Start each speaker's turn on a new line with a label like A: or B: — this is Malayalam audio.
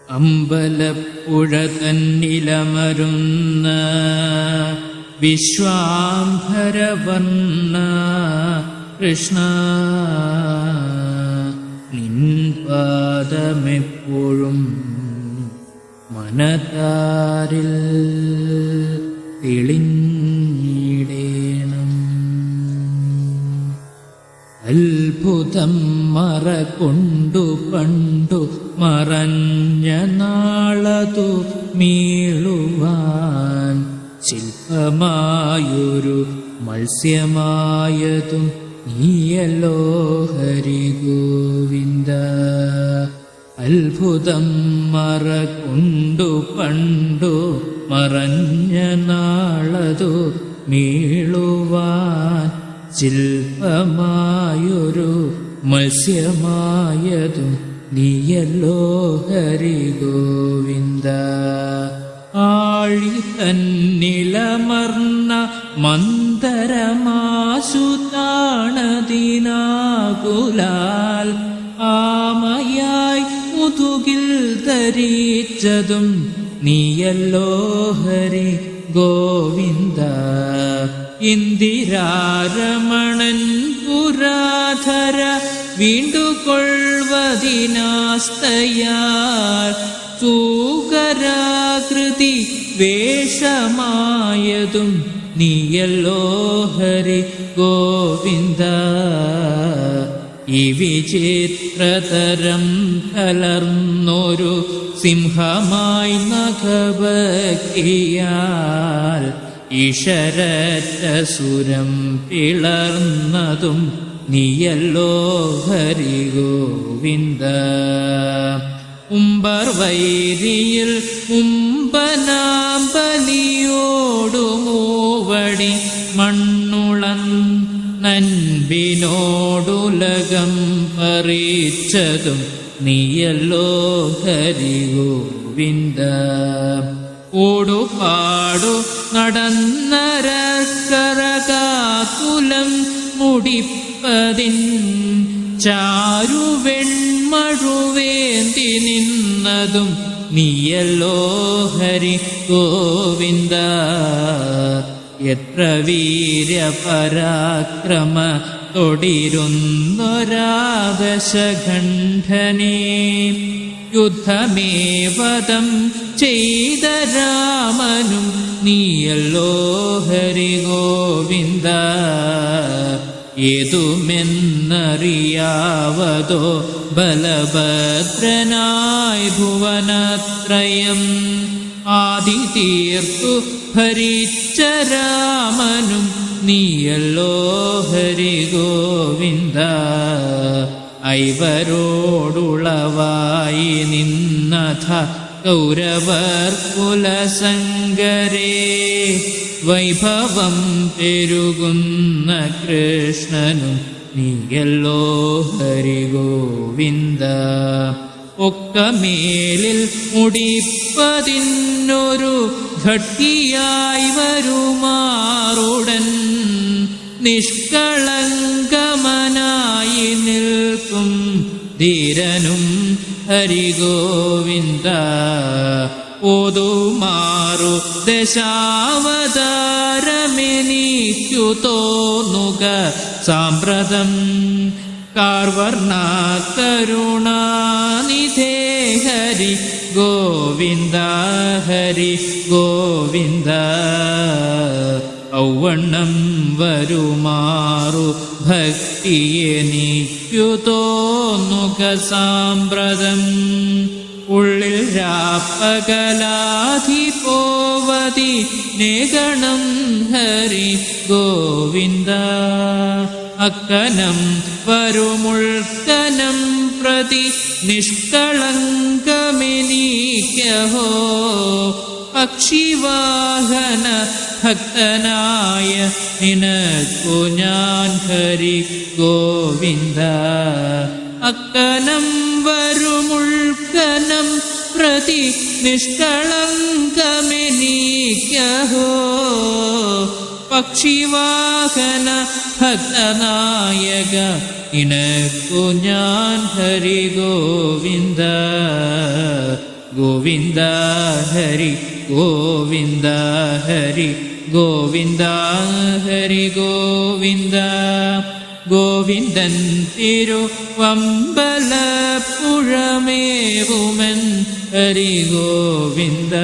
A: അമ്പലപ്പുഴ തന്നിലമരുന്ന വിശ്വാംഭരവർണ്ണ കൃഷ്ണ, നിൻ പാദമെപ്പോഴും മനതാരിൽ തെളിഞ്ഞിടേണം. അത്ഭുതം മറകൊണ്ടു പണ്ടു മറഞ്ഞ നാളതു മീളുവാൻ ശില്പമായൊരു മത്സ്യമായതും നീയല്ലോ ഹരി ഗോവിന്ദ. അത്ഭുതം മറകൊണ്ടു പണ്ടു മറഞ്ഞ നാളതു മീളുവാൻ ശില്പമായൊരു മത്സ്യമായതും നീയല്ലോ ഹരി ഗോവിന്ദ. ആഴി തന്നിലമർന്ന മന്ദരമാശു താണതിനാകുലാൽ ആമയായി മുതുകിൽ ധരിച്ചതും നീയല്ലോ ഹരി ഗോവിന്ദ. ഇന്ദിരാരമണൻ പുരാധര വീണ്ടുകൊള്ളുവതിനാസ്തയാൽ സൂകരാകൃതി വേഷമായതും നീയല്ലോ ഹരി ഗോവിന്ദ. ഈ വിചിത്രതരം കലർന്നൊരു സിംഹമായി നഖഭക്തിയാൽ ഈശ്വരറ്റ സുരം പിളർന്നതും നീയല്ലോ ഹരി ഗോവിന്ദ. ഉമ്പർ വൈരിയിൽ ഉമ്പനാമ്പലിയോടു മൂവടി മണ്ണുളൻ നൻപിനോടുലകം പറിച്ചതും നീയല്ലോ ഹരി ഗോവിന്ദ. ഓടുപാടു നടന്നരക്കരകാകുലം മുടിപ്പതിൻ ചാരുവെൺമഴുവേന്തി നിന്നതും നീയല്ലോ ഹരി ഗോവിന്ദ. എത്ര വീര്യപരാക്രമ തൊടിരുന്നൊരാദശഖണ്ഡനേ യുദ്ധമേവതം ചെയ്ത രാമനും നീയല്ലോ ഹരി ഗോവിന്ദ. ഏതുമെന്നറിയാവതോ ബലഭദ്രനായി ഭുവനത്രയം ആദിതീർത്തു ഭരിച്ച രാമനും നീയല്ലോ ഹരി ഗോവിന്ദ. ഐവരോടുളവായി നിന്നഥ കൗരവർ കുലസങ്കരേ വൈഭവം പെരുകുന്ന കൃഷ്ണനും നീയല്ലോ ഹരി ഗോവിന്ദ. ഒക്കമേലിൽ മുടിപ്പതിന്നൊരു ഘട്ടിയായി വരുമാറുടൻ നിഷ്കളങ്കമനായി നിൽക്കും ധീരനും ഹരി ഗോവിന്ദ. ഓതുമാറു ദശാവതാരമെനിക്കു തോന്നുക സാമ്പ്രതം കാർവർണ കരുണാനിധേ ഹരി ഗോവിന്ദ ഹരി ഗോവിന്ദ. ഔവണ്ണം വരുമാറു ഭക്തിയെനിക്കു തോന്നുക സാമ്പ്രതം ഉള്ളിൽ രാപ്പകലാധി പോവതി നേഗണം ഹരി ഗോവിന്ദ. അക്കനം വരുമുൾക്കനം പ്രതി നിഷ്കളങ്കമെനിക്കഹോ പക്ഷിവാഹന ഭക്തനായ നിനക്കു ഞാൻ ഹരി ഗോവിന്ദ. അക്കനം വരുമുൾക്കനം പ്രതി നിഷ്കളങ്കമെനിക്കഹോ പക്ഷിവാഹന ഭക്തനായക നിനക്കു ഞാൻ ഹരി ഗോവിന്ദ ഗോവിന്ദ ഹരി ഗോവിന്ദ ഹരി ഗോവിന്ദ ഹരി ഗോവിന്ദ. ഗോവിന്ദൻ തിരുവമ്പലപ്പുഴമേവുമൻ ഹരി ഗോവിന്ദ.